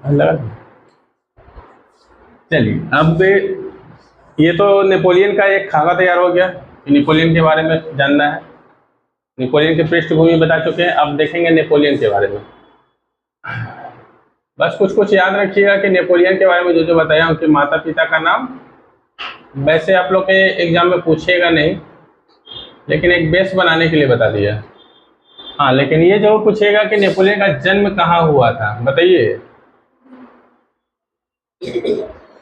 लगा। चलिए अब ये तो नेपोलियन का एक खाका तैयार हो गया, नेपोलियन के बारे में जानना है। नेपोलियन की पृष्ठभूमि बता चुके हैं, अब देखेंगे नेपोलियन के बारे में। बस कुछ कुछ याद रखिएगा कि नेपोलियन के बारे में जो जो बताया उनके माता पिता का नाम। वैसे आप लोग के एग्जाम में पूछेगा नहीं, लेकिन एक बेस बनाने के लिए बता दिया। हाँ, लेकिन ये जरूर पूछेगा कि नेपोलियन का जन्म कहाँ हुआ था, बताइए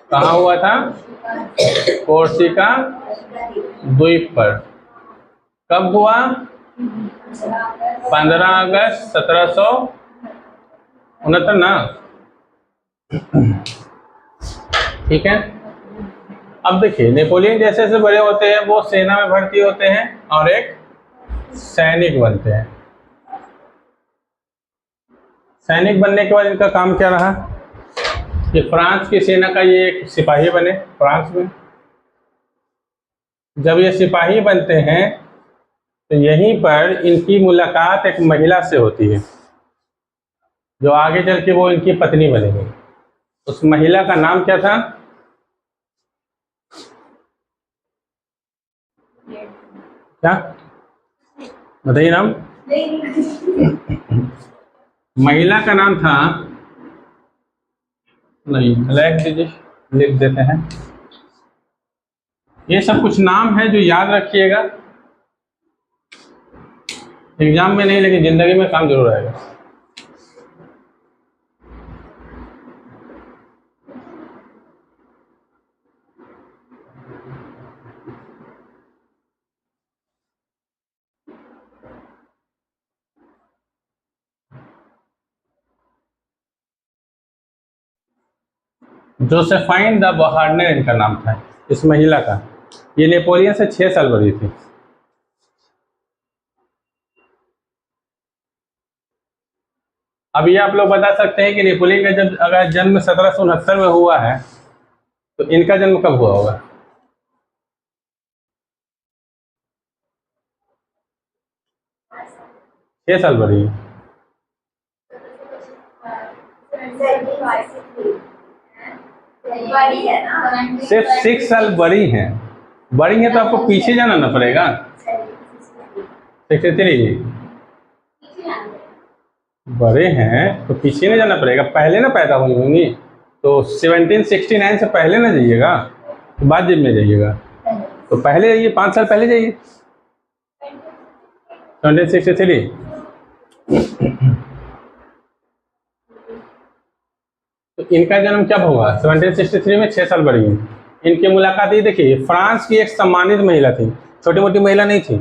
कहाँ हुआ था? कोर्सिका द्वीप पर। कब हुआ? 15 अगस्त 1769 ना। ठीक है। अब देखिए नेपोलियन जैसे जैसे बड़े होते हैं वो सेना में भर्ती होते हैं और एक सैनिक बनते हैं। सैनिक बनने के बाद इनका काम क्या रहा? ये फ्रांस की सेना का ये एक सिपाही बने फ्रांस में। जब ये सिपाही बनते हैं तो यहीं पर इनकी मुलाकात एक महिला से होती है, जो आगे चल के वो इनकी पत्नी बनेगी। उस महिला का नाम क्या था? क्या बताइए नाम? महिला का नाम था, नहीं लिख दीजिए, लिख देते हैं। ये सब कुछ नाम है जो याद रखिएगा, एग्जाम में नहीं लेकिन जिंदगी में काम जरूर आएगा। जोसेफाइन द बहार्नर इनका नाम था, इस महिला का। ये नेपोलियन से 6 साल बड़ी थी। अब ये आप लोग बता सकते हैं कि नेपोलियन का जब अगर जन्म 1769 में हुआ है तो इनका जन्म कब हुआ होगा? छह साल बड़ी है। सिर्फ 6 साल बड़ी हैं। बड़ी है तो आपको पीछे जाना ना पड़ेगा। 63 बड़े हैं तो पीछे नहीं जाना पड़ेगा, पहले ना पैदा हुई होंगी तो 1769 से पहले ना जाइएगा, तो बाद में जाइएगा। तो पहले जाइए, 5 साल पहले जाइए, 1763। तो इनका जन्म कब हुआ? 1763 में, 6 साल बड़ी है। इनकी मुलाकात ये देखिए, फ्रांस की एक सम्मानित महिला थी, छोटी मोटी महिला नहीं थी।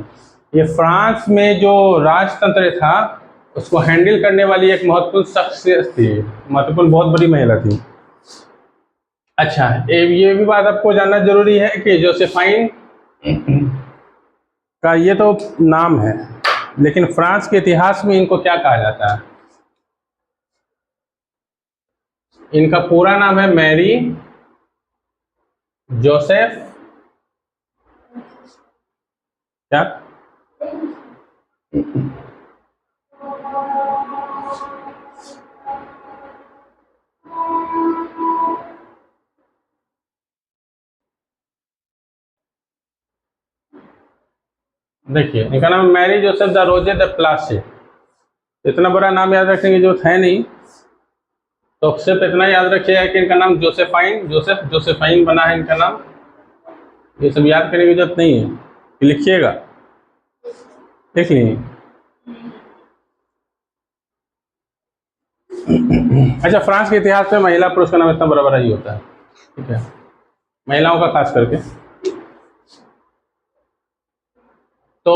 ये फ्रांस में जो राजतंत्र था उसको हैंडल करने वाली एक महत्वपूर्ण शख्सियत थी, महत्वपूर्ण बहुत बड़ी महिला थी। अच्छा, ये भी बात आपको जानना जरूरी है कि जोसेफाइन का ये तो नाम है, लेकिन फ्रांस के इतिहास में इनको क्या कहा जाता है? इनका पूरा नाम है मैरी जोसेफ क्या? देखिए इनका नाम मैरी जोसेफ द रोजे द प्लासे। इतना बड़ा नाम याद रखने की जरूरत है नहीं, तो सिर्फ इतना याद रखिएगा कि इनका नाम जोसेफाइन, जोसेफाइन बना है इनका नाम। ये सब याद करने की जरूरत नहीं है, लिखिएगा, लिख लीजिए। अच्छा, फ्रांस के इतिहास में महिला पुरुष का नाम इतना बड़ा बड़ा ही होता है, ठीक है, महिलाओं का खास करके। तो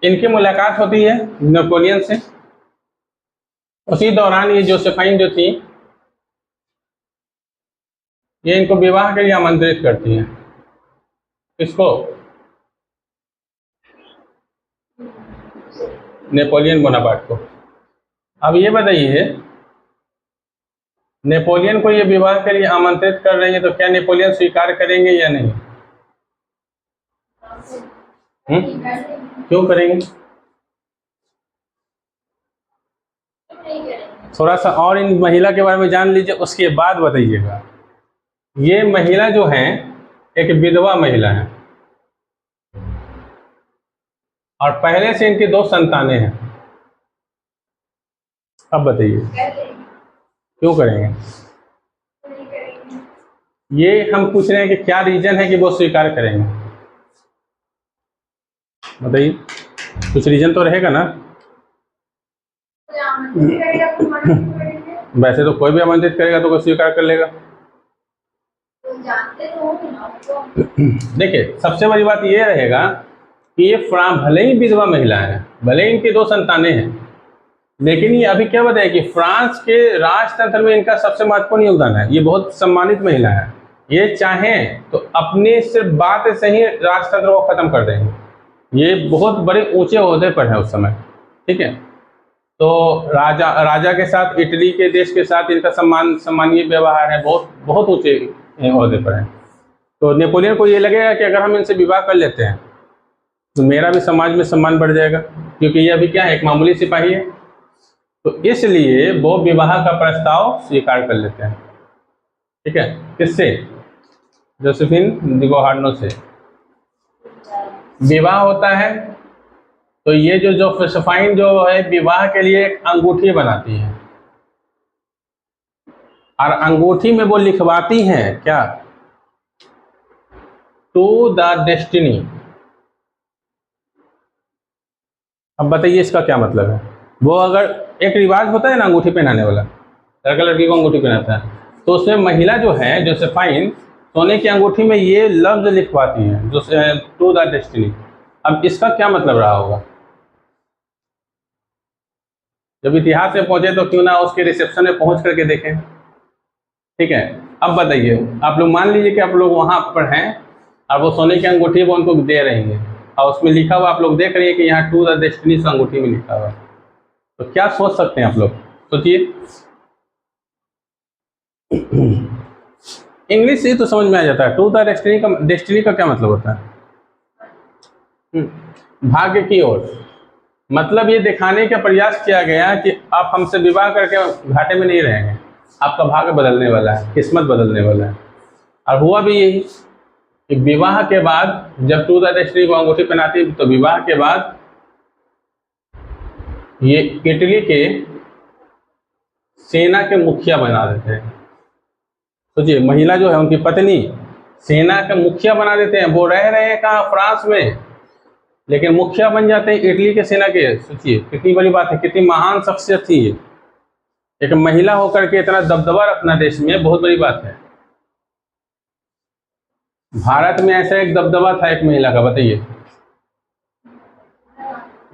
इनकी मुलाकात होती है नेपोलियन से। उसी दौरान ये जोसेफाइन जो थी ये इनको विवाह के लिए आमंत्रित करती हैं। किसको? नेपोलियन बोनापार्ट को। अब ये बताइए, नेपोलियन को ये विवाह के लिए आमंत्रित कर रही है तो क्या नेपोलियन स्वीकार करेंगे या नहीं? क्यों करेंगे? थोड़ा सा और इन महिला के बारे में जान लीजिए, उसके बाद बताइएगा। ये महिला जो है एक विधवा महिला है और पहले से इनकी 2 संतानें हैं। अब बताइए क्यों करेंगे? ये हम पूछ रहे हैं कि क्या रीजन है कि वो स्वीकार करेंगे? बताइए, कुछ रीजन तो रहेगा ना। वैसे तो कोई भी आमंत्रित करेगा तो कोई स्वीकार कर लेगा। देखिए, सबसे बड़ी बात ये रहेगा कि ये भले ही विधवा महिला है, भले ही इनकी 2 संतानें हैं, लेकिन ये अभी क्या बताया कि फ्रांस के राजतंत्र में इनका सबसे महत्वपूर्ण योगदान है। ये बहुत सम्मानित महिला है। ये चाहें तो अपनी सिर्फ बात से ही राजतंत्र को खत्म कर देंगे। ये बहुत बड़े ऊंचे ओहदे पर है उस समय, ठीक है। तो राजा के साथ, इटली के देश के साथ इनका सम्मानीय व्यवहार है, बहुत ऊंचे ओहदे पर है। तो नेपोलियन को ये लगेगा कि अगर हम इनसे विवाह कर लेते हैं तो मेरा भी समाज में सम्मान बढ़ जाएगा, क्योंकि ये अभी क्या है, एक मामूली सिपाही है। तो इसलिए वो विवाह का प्रस्ताव स्वीकार कर लेते हैं, ठीक है। किससे? जोसेफिन दी बोहार्नो से विवाह होता है। तो ये जो जोसेफाइन जो है विवाह के लिए एक अंगूठी बनाती है और अंगूठी में वो लिखवाती हैं क्या? To the destiny. अब बताइए इसका क्या मतलब है? वो अगर एक रिवाज होता है ना अंगूठी पहनाने वाला, लड़का लड़की को अंगूठी पहनाता है, तो उसमें महिला जो है जोसेफाइन सोने की अंगूठी में ये लफ्ज लिखवाती हैं, जो टू द डेस्टिनी। अब इसका क्या मतलब रहा होगा? जब इतिहास में पहुंचे तो क्यों ना उसके रिसेप्शन में पहुंच करके देखें, ठीक है। अब बताइए, आप लोग मान लीजिए कि आप लोग वहां पर हैं और वो सोने की अंगूठी वो उनको दे रही है और उसमें लिखा हुआ आप लोग देख रही है कि यहाँ टू द डेस्टिनी से अंगूठी में लिखा हुआ, तो क्या सोच सकते हैं आप लोग? सोचिए। इंग्लिश से तो समझ में आ जाता है। टू द डेस्टिनी का क्या मतलब होता है? भाग्य की ओर। मतलब ये दिखाने का प्रयास किया गया कि आप हमसे विवाह करके घाटे में नहीं रहेंगे, आपका भाग्य बदलने वाला है, किस्मत बदलने वाला है। और हुआ भी यही कि विवाह के बाद जब टू द डेस्टिनी को अंगूठी पहनाती तो विवाह के बाद ये इटली के सेना के मुखिया बना देते हैं। सोचिए, महिला जो है उनकी पत्नी सेना के मुखिया बना देते हैं। वो रह रहे हैं कहाँ? फ्रांस में, लेकिन मुखिया बन जाते हैं इटली के सेना के। सोचिए कितनी बड़ी बात है, कितनी महान शख्सियत थी ये। एक महिला होकर के इतना दबदबा रखना देश में बहुत बड़ी बात है। भारत में ऐसा एक दबदबा था एक महिला का, बताइए।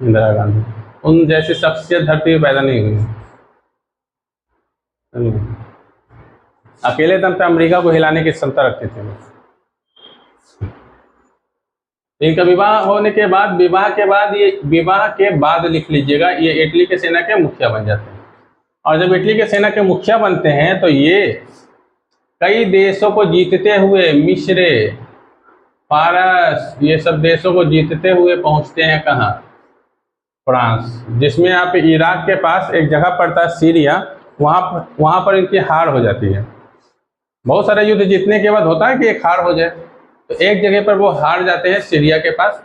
इंदिरा गांधी। उन जैसी शख्सियत धरती पे पैदा नहीं हुई। अकेले दम पे अमेरिका को हिलाने की क्षमता रखते थे। इनका विवाह होने के बाद, विवाह के बाद लिख लीजिएगा, ये इटली के सेना के मुखिया बन जाते हैं। और जब इटली के सेना के मुखिया बनते हैं तो ये कई देशों को जीतते हुए, मिस्र, फारस, ये सब देशों को जीतते हुए पहुंचते हैं कहाँ? फ्रांस। जिसमें आप इराक के पास एक जगह पड़ता है सीरिया, वहाँ पर इनकी हार हो जाती है। बहुत सारे युद्ध जीतने के बाद होता है कि एक हार हो जाए, तो एक जगह पर वो हार जाते हैं सीरिया के पास।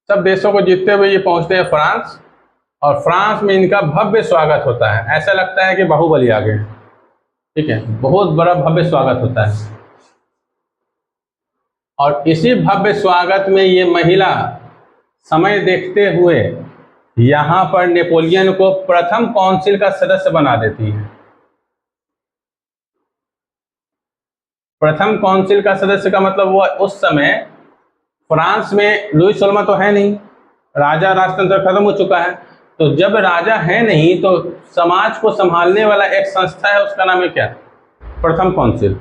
सब देशों को जीतते हुए ये पहुंचते हैं फ्रांस, और फ्रांस में इनका भव्य स्वागत होता है। ऐसा लगता है कि बाहुबली आ गए, ठीक है। बहुत बड़ा भव्य स्वागत होता है। और इसी भव्य स्वागत में ये महिला समय देखते हुए यहाँ पर नेपोलियन को प्रथम काउंसिल का सदस्य बना देती है। प्रथम काउंसिल का सदस्य का मतलब वो उस समय फ्रांस में लुई 16वां तो है नहीं, राजा राजतंत्र खत्म हो चुका है। तो जब राजा है नहीं तो समाज को संभालने वाला एक संस्था है, उसका नाम है क्या? प्रथम काउंसिल।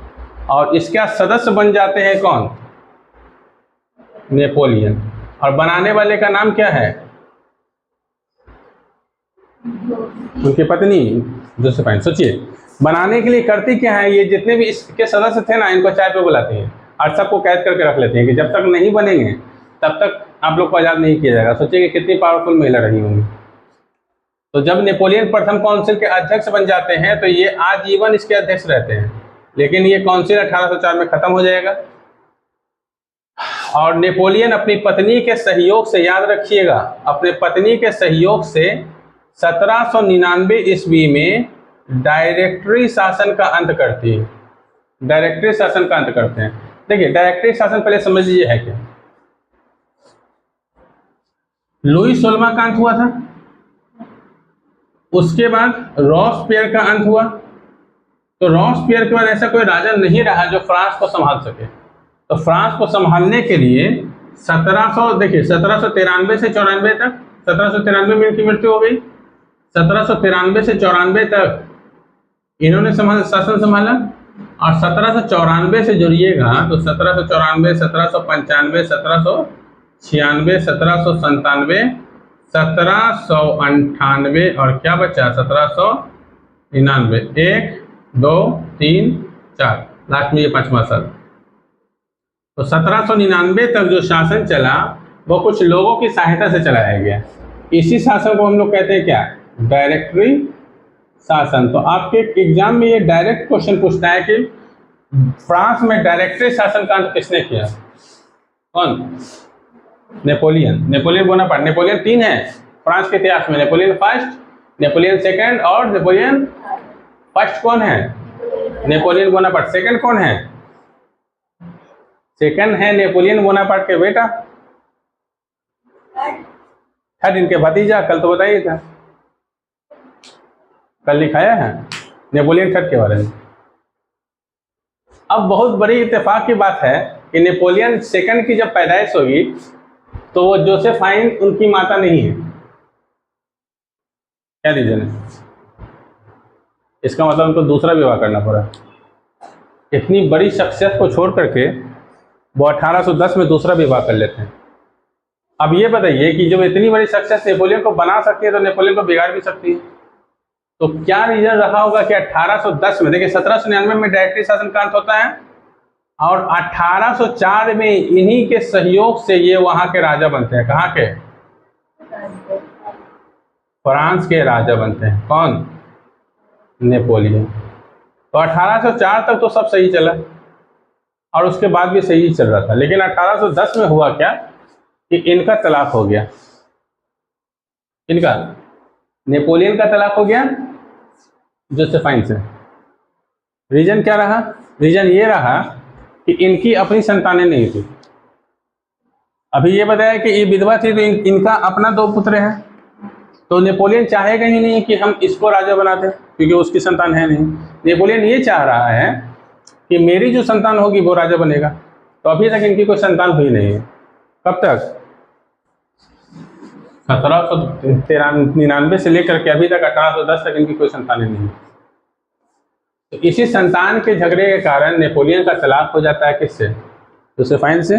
और इसका सदस्य बन जाते हैं कौन? नेपोलियन। और बनाने वाले का नाम क्या है? उनकी पत्नी जोसेफाइन। सोचिए, बनाने के लिए करती क्या है, ये जितने भी इसके सदस्य थे ना, इनको चाय पे बुलाती हैं और सबको कैद करके रख लेते हैं कि जब तक नहीं बनेंगे तब तक आप लोग को आज़ाद नहीं किया जाएगा। सोचिए कि कितनी पावरफुल महिला रही होंगी। तो जब नेपोलियन प्रथम काउंसिल के अध्यक्ष बन जाते हैं तो ये आजीवन इसके अध्यक्ष रहते हैं, लेकिन ये काउंसिल 1804 में खत्म हो जाएगा। और नेपोलियन अपनी पत्नी के सहयोग से, याद रखिएगा, अपने पत्नी के सहयोग से 1799 ईस्वी में डायरेक्टरी शासन का अंत करती है। डायरेक्टरी शासन का अंत करते हैं। देखिए डायरेक्टरी शासन पहले समझ लीजिए है क्या। लुई 16वां का अंत हुआ था, उसके बाद रॉसपियर का अंत हुआ। तो रॉसपियर के बाद ऐसा कोई राजा नहीं रहा जो फ्रांस को संभाल सके। तो फ्रांस को संभालने के लिए 1793 से 94 तक, 1793 में इनकी मृत्यु हो गई, 1793 से 94 तक इन्होंने शासन संभाला। और 1794 से जुड़िएगा तो 1794, 1795, 1796, 1797, 1798 और क्या बचा 1799, 1 2 3 4, लास्ट में ये 5वां साल। तो 1799 तक जो शासन चला वो कुछ लोगों की सहायता से चलाया गया। इसी शासन को हम लोग कहते हैं क्या, डायरेक्टरी शासन। तो आपके एग्जाम में ये डायरेक्ट क्वेश्चन पूछता है कि फ्रांस में डायरेक्टरी शासन का अंत किसने किया? कौन? नेपोलियन। Napoleon Bonaparte. नेपोलियन 3 है फ्रांस के इतिहास में, नेपोलियन फर्स्ट, नेपोलियन सेकंड और नेपोलियन फर्स्ट कौन है? Napoleon Bonaparte. सेकंड कौन है? सेकंड है नेपोलियन बोनापार्ट के बेटा, थर्ड इनके भतीजा। कल तो बताइए था, कल लिखाया है नेपोलियन थर्ड के बारे में। अब बहुत बड़ी इत्तेफाक की बात है कि नेपोलियन सेकंड की जब पैदाइश होगी तो वो जोसेफाइन उनकी माता नहीं है। क्या रीजन है? इसका मतलब उनको दूसरा विवाह करना पड़ा। इतनी बड़ी शख्सियत को छोड़ करके वो 1810 में दूसरा विवाह कर लेते हैं। अब ये बताइए कि जब इतनी बड़ी शख्सियत नेपोलियन को बना सकती है तो नेपोलियन को बिगाड़ भी सकती है। तो क्या रीजन रहा होगा कि 1810 में, देखिए 1799 में डायरेक्टरी शासन का अंत होता है और 1804 में इन्हीं के सहयोग से ये वहां के राजा बनते हैं। कहाँ के? फ्रांस के राजा बनते हैं। कौन? नेपोलियन। तो 1804 तक तो सब सही चला और उसके बाद भी सही चल रहा था, लेकिन 1810 में हुआ क्या कि इनका तलाक हो गया। इनका, नेपोलियन का तलाक हो गया जोसेफाइन से। रीजन क्या रहा? रीजन ये रहा कि इनकी अपनी संतानें नहीं थी। अभी ये बताया कि ये विधवा थी तो इनका अपना 2 पुत्र हैं। तो नेपोलियन चाहेगा ही नहीं कि हम इसको राजा बना दें क्योंकि उसकी संतान है नहीं। नेपोलियन ये चाह रहा है कि मेरी जो संतान होगी वो राजा बनेगा। तो अभी तक इनकी कोई संतान हुई नहीं है। कब तक? 1799 से लेकर के अभी तक 1810 तक इनकी कोई संतान नहीं है। तो इसी संतान के झगड़े के कारण नेपोलियन का तलाक हो जाता है। किससे? जोसेफाइन से।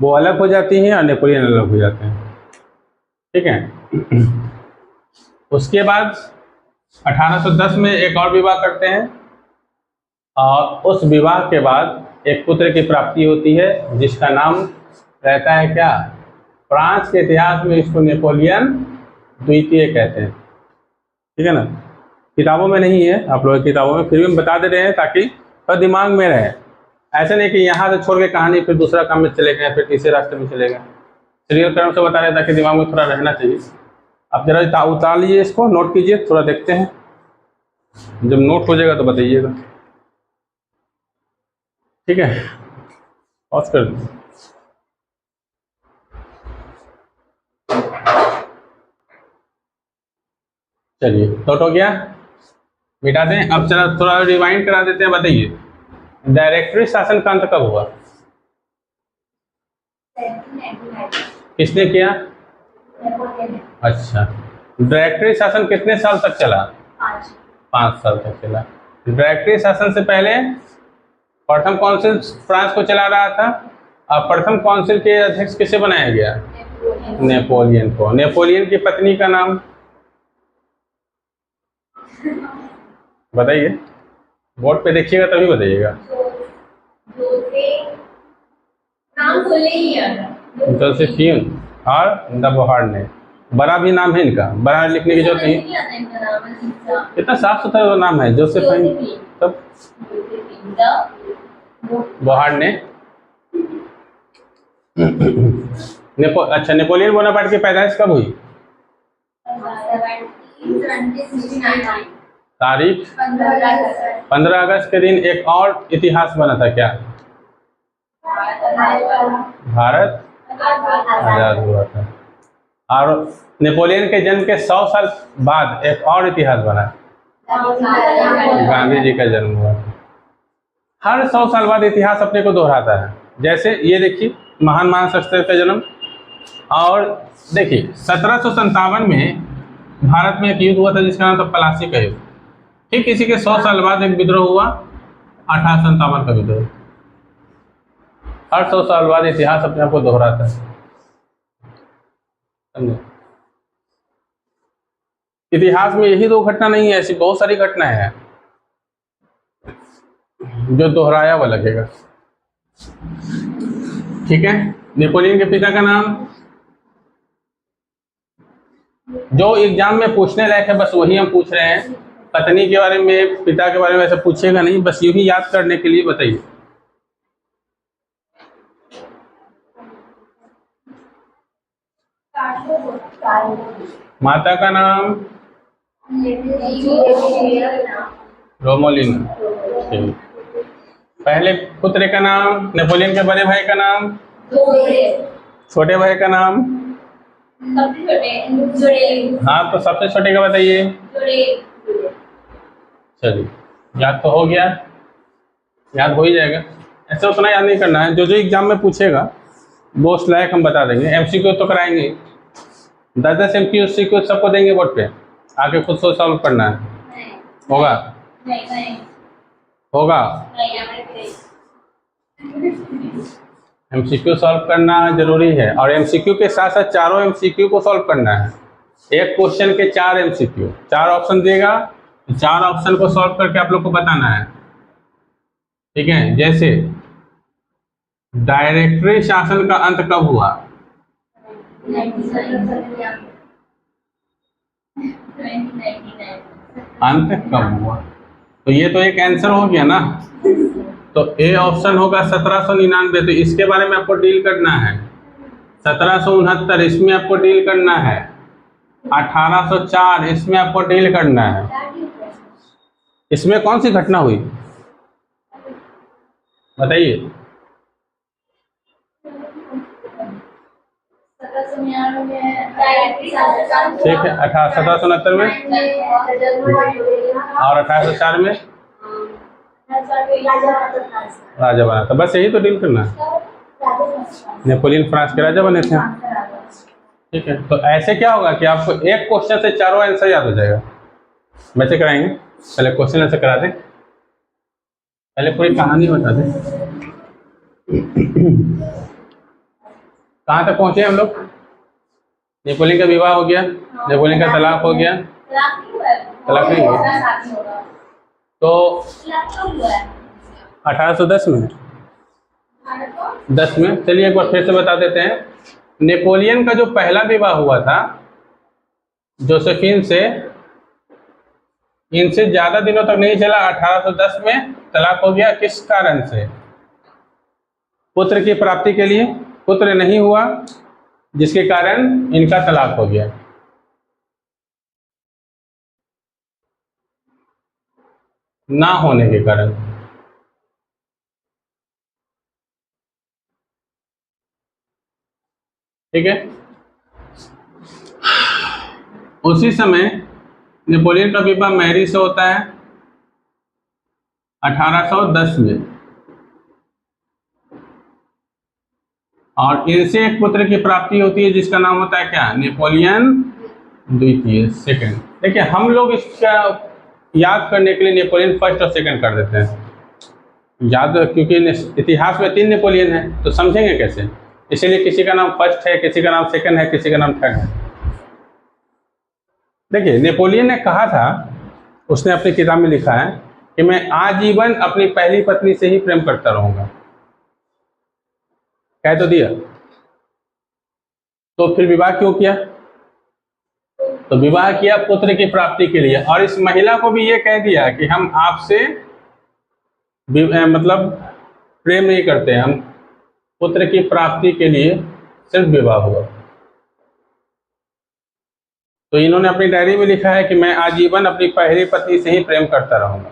वो अलग हो जाती हैं और नेपोलियन अलग हो जाते हैं। ठीक है। उसके बाद 1810 में एक और विवाह करते हैं और उस विवाह के बाद एक पुत्र की प्राप्ति होती है जिसका नाम रहता है क्या? फ्रांस के इतिहास में इसको नेपोलियन द्वितीय कहते हैं। ठीक है ना। किताबों में नहीं है, आप लोगों की किताबों में, फिर भी हम बता दे रहे हैं ताकि थोड़ा दिमाग में रहे। ऐसे नहीं कि यहाँ से छोड़ के कहानी फिर दूसरा काम में चले गए, फिर तीसरे रास्ते में चले गए। सीरियल क्रम से बता रहे ताकि दिमाग में थोड़ा रहना चाहिए। आप जरा उतार लीजिए, इसको नोट कीजिए, थोड़ा देखते हैं। जब नोट हो जाएगा तो बताइएगा। ठीक है, पॉज कर दीजिए। चलिए, नोट हो गया, मिटा दें। अब चला थोड़ा रिवाइंड करा देते हैं। बताइए डायरेक्टरी शासन का अंत कब हुआ? किसने किया? अच्छा, डायरेक्टरी शासन कितने साल तक चला? 5 साल तक चला। डायरेक्टरी शासन से पहले प्रथम काउंसिल फ्रांस को चला रहा था। अब प्रथम काउंसिल के अध्यक्ष किसे बनाया गया? नेपोलियन को। नेपोलियन की पत्नी का नाम बताइए, बोर्ड पे देखिएगा तभी बताइएगा। जोसेफीन और द बोहार्ड ने। बड़ा भी नाम है इनका, बड़ा लिखने की जरूरत नहीं। इतना साफ सुथरा नाम है जोसेफाइन। तब बोहार्ड ने अच्छा, नेपोलियन बोनापार्ट की पैदाइश कब हुई? तारीख 15 अगस्त के दिन एक और इतिहास बना था क्या? भारत आजाद हुआ था। और नेपोलियन के जन्म के 100 साल बाद एक और इतिहास बना, गांधी जी का जन्म हुआ था। हर 100 साल बाद इतिहास अपने को दोहराता है। जैसे ये देखिए, महान महान शख्सियत का जन्म। और देखिए 1757 में भारत में एक युद्ध हुआ था जिसका नाम था प्लासी का युद्ध। ठीक इसी के 100 साल बाद एक विद्रोह हुआ, 1857 का विद्रोह। हर 100 साल बाद इतिहास अपने आप को दोहराता है, समझे? इतिहास में यही दो घटना नहीं है, ऐसी बहुत सारी घटनाएं हैं जो दोहराया हुआ लगेगा। ठीक है, नेपोलियन के पिता का नाम, जो एग्जाम में पूछने लायक है बस वही हम पूछ रहे हैं। पत्नी के बारे में, पिता के बारे में ऐसा पूछेगा नहीं, बस यूं ही याद करने के लिए बताइए। माता का नाम रोमोलिना। पहले पुत्र का नाम, नेपोलियन के बड़े भाई का नाम, छोटे भाई का नाम, हाँ तो सबसे छोटे का बताइए। चलिए, याद तो हो गया, याद हो ही जाएगा। ऐसे उतना याद नहीं करना है, जो जो एग्जाम में पूछेगा वो उस लायक हम बता देंगे। एमसीक्यू तो कराएंगे, 10-10 एमसीक्यू सबको देंगे बोर्ड पे, आके खुद सोच सॉल्व करना है। होगा? होगा? एमसीक्यू सॉल्व करना जरूरी है, और एमसीक्यू के साथ साथ चारों एमसीक्यू को सॉल्व करना है। एक क्वेश्चन के 4 एमसीक्यू, 4 ऑप्शन देगा, 4 ऑप्शन को सॉल्व करके आप लोग को बताना है। ठीक है, जैसे डायरेक्टरी शासन का अंत कब हुआ? अंत कब हुआ? तो ये तो एक आंसर हो गया ना। तो ए ऑप्शन होगा 1799, तो इसके बारे में आपको डील करना है। 1769 इसमें आपको डील करना है। 1804 इसमें आपको डील करना है। इसमें कौन सी घटना हुई बताइए? ठीक है, 1769 में, और 1804 में राजा बना था। बस यही तो डील करना है। नेपोलियन फ्रांस के राजा बने थे। ठीक है, तो ऐसे क्या होगा कि आपको एक क्वेश्चन से चारों आंसर याद हो जाएगा। वैसे कराएंगे, पहले क्वेश्चन आंसर करा दें, पहले पूरी कहानी बता दें। कहाँ तक पहुंचे हम लोग? नेपोलियन का विवाह हो गया, नेपोलियन का तलाक हो गया, तलाक नहीं हुआ तो 1810 में, 10 में। चलिए एक बार फिर से बता देते हैं। नेपोलियन का जो पहला विवाह हुआ था जोसेफिन से, इनसे ज्यादा दिनों तक नहीं चला, 1810 में तलाक हो गया। किस कारण से? पुत्र की प्राप्ति के लिए पुत्र नहीं हुआ, जिसके कारण इनका तलाक हो गया। ना होने के कारण। ठीक है, उसी समय नेपोलियन का विवाह मैरी से होता है 1810 में, और इनसे एक पुत्र की प्राप्ति होती है जिसका नाम होता है क्या? नेपोलियन द्वितीय, सेकंड। देखिए हम लोग इसका याद करने के लिए नेपोलियन फर्स्ट और सेकंड कर देते हैं याद, क्योंकि इतिहास में 3 नेपोलियन है, तो समझेंगे कैसे? इसीलिए किसी का नाम फर्स्ट है, किसी का नाम सेकंड है, किसी का नाम थर्ड है। देखिए नेपोलियन ने कहा था, उसने अपनी किताब में लिखा है कि मैं आजीवन अपनी पहली पत्नी से ही प्रेम करता रहूंगा। कह तो दिया, तो फिर विवाह क्यों किया? तो विवाह किया पुत्र की प्राप्ति के लिए, और इस महिला को भी ये कह दिया कि हम आपसे मतलब प्रेम नहीं करते, हम पुत्र की प्राप्ति के लिए सिर्फ विवाह हुआ। तो इन्होंने अपनी डायरी में लिखा है कि मैं आजीवन अपनी पहली पत्नी से ही प्रेम करता रहूंगा।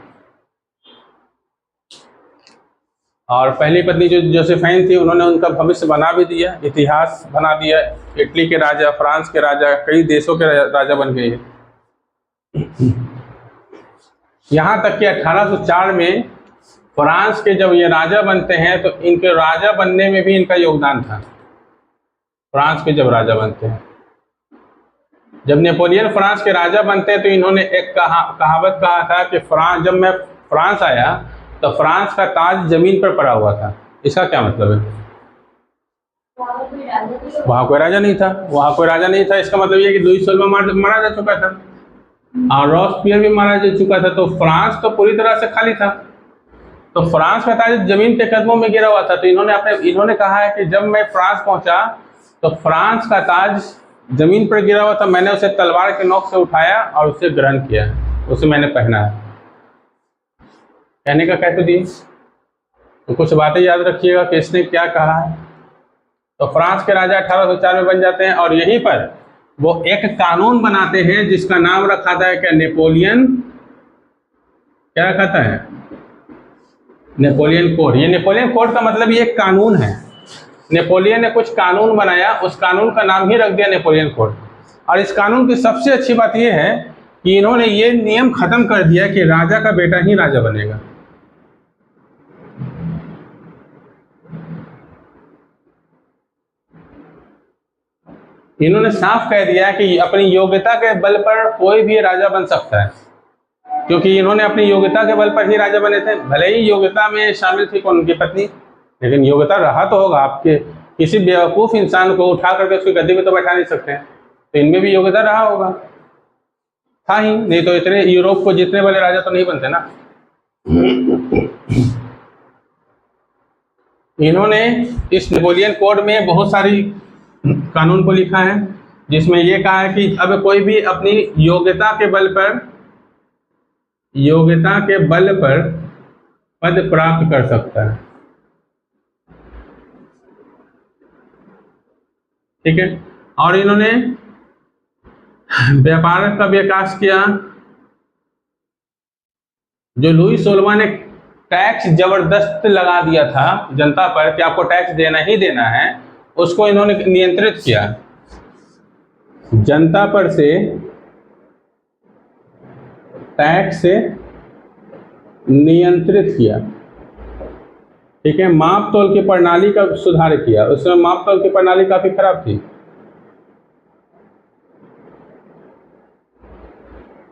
और पहली पत्नी जो जोसेफाइन थी, उन्होंने उनका भविष्य बना भी दिया, इतिहास बना दिया। इटली के राजा, फ्रांस के राजा, कई देशों के राजा बन गए। यहाँ तक कि 1804 में फ्रांस के जब ये राजा बनते हैं तो इनके राजा बनने में भी इनका योगदान था। फ्रांस के जब राजा बनते हैं, जब नेपोलियन फ्रांस के राजा बनते हैं, तो इन्होंने एक कहावत कहा था कि जब मैं फ्रांस आया तो फ्रांस का ताज जमीन पर पड़ा हुआ था। इसका क्या मतलब है? वहाँ कोई राजा नहीं था, वहाँ कोई राजा नहीं था। इसका मतलब ये कि लुई 16वां मारा जा चुका था और रॉबस्पियर भी मारा जा चुका था, तो फ्रांस तो पूरी तरह से खाली था। तो फ्रांस का ताज जमीन के कदमों में गिरा हुआ था। तो इन्होंने कहा है कि जब मैं फ्रांस पहुंचा तो फ्रांस का ताज जमीन पर गिरा हुआ था, मैंने उसे तलवार के नोक से उठाया और उसे ग्रहण किया, उसे मैंने पहना है। कहने का कहते दिए, तो कुछ बातें याद रखिएगा कि इसने क्या कहा है। तो फ्रांस के राजा 1804 में बन जाते हैं और यहीं पर वो एक कानून बनाते हैं जिसका नाम रखा था क्या? नेपोलियन, क्या रखा था? Napoleon code. ये नेपोलियन कोड का मतलब ये एक कानून है। नेपोलियन ने कुछ कानून बनाया, उस कानून का नाम ही रख दिया नेपोलियन कोड। और इस कानून की सबसे अच्छी बात यह है कि इन्होंने ये नियम खत्म कर दिया कि राजा का बेटा ही राजा बनेगा। इन्होंने साफ कह दिया कि अपनी योग्यता के बल पर कोई भी राजा बन सकता है, क्योंकि इन्होंने अपनी योग्यता के बल पर ही राजा बने थे। भले ही योग्यता में शामिल थी कौन? उनकी पत्नी, लेकिन योग्यता रहा तो होगा। आपके किसी बेवकूफ़ इंसान को उठा करके उसकी गद्दी में तो बैठा नहीं सकते हैं, तो इनमें भी योग्यता रहा होगा, था ही, नहीं तो इतने यूरोप को जीतने वाले राजा तो नहीं बनते ना। इन्होंने इस नेपोलियन कोड में बहुत सारी कानून को लिखा है, जिसमें यह कहा है कि अब कोई भी अपनी योग्यता के बल पर पद प्राप्त कर सकता है। ठीक है। और इन्होंने व्यापार का विकास किया। जो लुई 16वां ने टैक्स जबरदस्त लगा दिया था जनता पर कि आपको टैक्स देना ही देना है, उसको इन्होंने नियंत्रित किया। जनता पर से टैक्स से नियंत्रित किया। ठीक है। माप तोल की प्रणाली का सुधार किया। उस समय माप तोल की प्रणाली काफी खराब थी।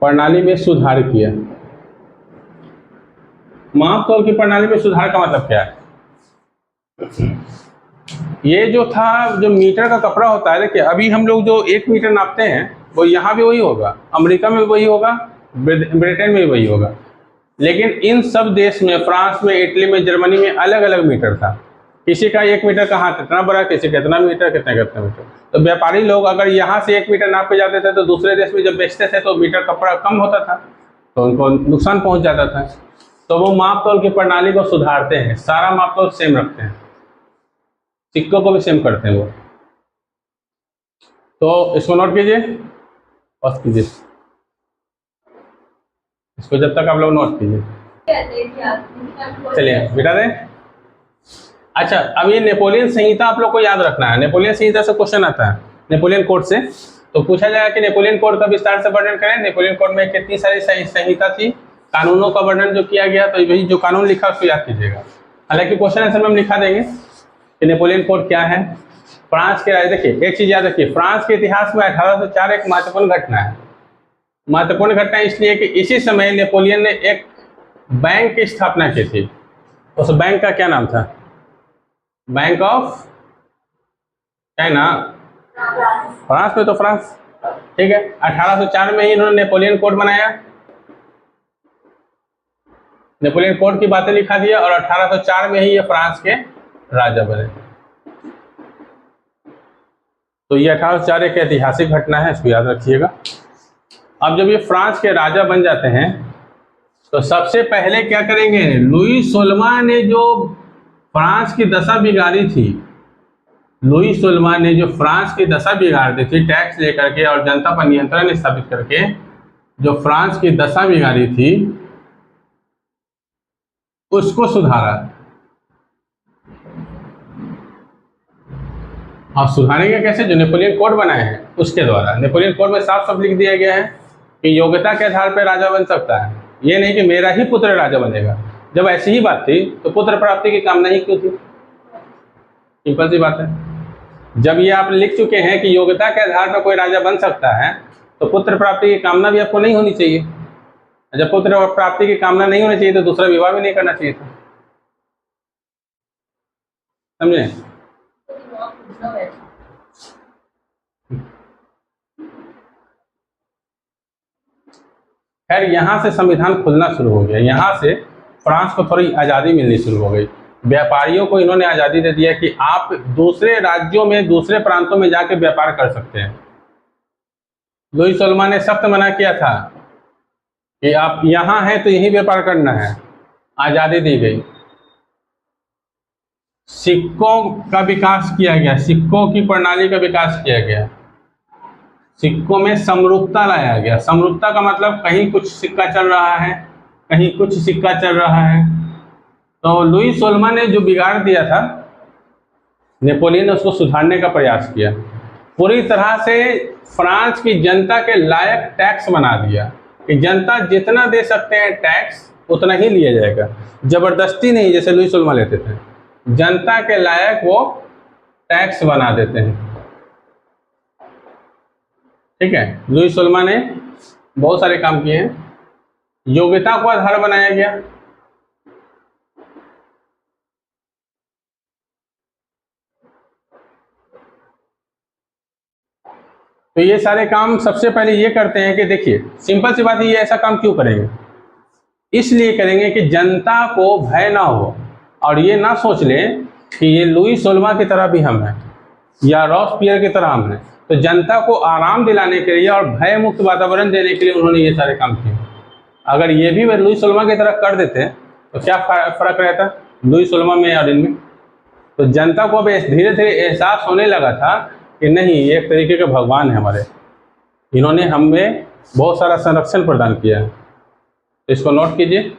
प्रणाली में सुधार किया। माप तोल की प्रणाली में सुधार का मतलब क्या है? ये जो था, जो मीटर का कपड़ा होता है, देखिए अभी हम लोग जो 1 मीटर नापते हैं वो यहाँ भी वही होगा, अमेरिका में भी वही होगा, ब्रिटेन में भी वही होगा, लेकिन इन सब देश में, फ्रांस में, इटली में, जर्मनी में अलग अलग मीटर था। किसी का 1 मीटर का हाथ इतना बड़ा, किसी का इतना मीटर, कितना मीटर। तो व्यापारी लोग अगर यहाँ से 1 मीटर नाप के जाते थे तो दूसरे देश में जब बेचते थे तो मीटर कपड़ा कम होता था, तो उनको नुकसान पहुँच जाता था। तो वो माप तोल की प्रणाली को सुधारते हैं, सारा माप तोल सेम रखते हैं, सिक्कों को भी सेम करते हैं वो। तो इसको नोट कीजिए, पॉज कीजिए इसको, जब तक आप लोग नोट कीजिए। चलिए बिठा दें। अच्छा, अब ये नेपोलियन संहिता आप लोग को याद रखना है। नेपोलियन संहिता से क्वेश्चन आता है, नेपोलियन कोड से। तो पूछा जाएगा कि नेपोलियन कोड का विस्तार से वर्णन करें। नेपोलियन कोड में कितनी सारी संहिता थी, कानूनों का वर्णन जो किया गया, तो वही जो कानून लिखा उसको याद कीजिएगा। हालांकि क्वेश्चन आंसर में हम लिखा देंगे कि नेपोलियन कोड क्या है। फ्रांस के राजा, देखिए एक चीज याद रखिए, फ्रांस के इतिहास में 1804 एक महत्वपूर्ण घटना है। महत्वपूर्ण घटना इसलिए कि इसी समय नेपोलियन ने एक बैंक की स्थापना की थी। उस बैंक का क्या नाम था? Bank of China. फ्रांस में तो फ्रांस, ठीक है। 1804 में ही इन्होंने नेपोलियन कोड बनाया, नेपोलियन कोड की बातें लिखा दिया, और 1804 में ही ये फ्रांस के राजा बने। तो ये 1804 एक ऐतिहासिक घटना है, इसको याद रखिएगा। अब जब ये फ्रांस के राजा बन जाते हैं तो सबसे पहले क्या करेंगे, लुई 16वां ने जो फ्रांस की दशा बिगाड़ी थी, लुई 16वां ने जो फ्रांस की दशा बिगाड़ दी थी टैक्स लेकर के और जनता पर नियंत्रण स्थापित करके, जो फ्रांस की दशा बिगाड़ी थी उसको सुधारा। और सुधारेंगे कैसे, जो नेपोलियन कोड बनाए हैं उसके द्वारा। नेपोलियन कोड में साफ साफ लिख दिया गया है कि योग्यता के आधार पर राजा बन सकता है, ये नहीं कि मेरा ही पुत्र राजा बनेगा। जब ऐसी ही बात थी तो पुत्र प्राप्ति की कामना ही क्यों थी, सिंपल सी बात है। जब ये आप लिख चुके हैं कि योग्यता के आधार पर कोई राजा बन सकता है तो पुत्र प्राप्ति की कामना भी आपको नहीं होनी चाहिए। जब पुत्र प्राप्ति की कामना नहीं होनी चाहिए तो दूसरा विवाह भी नहीं करना चाहिए था, समझे। खैर यहाँ से संविधान खुलना शुरू हो गया, यहाँ से फ्रांस को थोड़ी आज़ादी मिलनी शुरू हो गई। व्यापारियों को इन्होंने आज़ादी दे दिया कि आप दूसरे राज्यों में, दूसरे प्रांतों में जाके व्यापार कर सकते हैं। लुई 16वां ने सख्त मना किया था कि आप यहाँ हैं तो यही व्यापार करना है, आज़ादी दी गई। सिक्कों का विकास किया गया, सिक्कों की प्रणाली का विकास किया गया, सिक्कों में समरूपता लाया गया। समरूपता का मतलब कहीं कुछ सिक्का चल रहा है, कहीं कुछ सिक्का चल रहा है। तो लुई 16वां ने जो बिगाड़ दिया था, नेपोलियन ने उसको सुधारने का प्रयास किया। पूरी तरह से फ्रांस की जनता के लायक टैक्स बना दिया कि जनता जितना दे सकते हैं टैक्स उतना ही लिया जाएगा, ज़बरदस्ती नहीं जैसे लुई 16वां लेते थे। जनता के लायक वो टैक्स बना देते हैं, ठीक है। लुई 16वां ने बहुत सारे काम किए हैं। योग्यता को आधार बनाया गया, तो ये सारे काम सबसे पहले ये करते हैं कि देखिए सिंपल सी बात है, ये ऐसा काम क्यों करेंगे, इसलिए करेंगे कि जनता को भय ना हो और ये ना सोच लें कि ये लुई 16वां की तरह भी हम हैं या रॉबस्पियर की तरह हम हैं। तो जनता को आराम दिलाने के लिए और भय मुक्त वातावरण देने के लिए उन्होंने ये सारे काम किए। अगर ये भी वे लुई 16वां की तरह कर देते तो क्या फ़र्क रहता लुई 16वां में और इनमें। तो जनता को अब धीरे धीरे एहसास होने लगा था कि नहीं, ये एक तरीके के भगवान है हमारे, इन्होंने हमें बहुत सारा संरक्षण प्रदान किया है। इसको नोट कीजिए।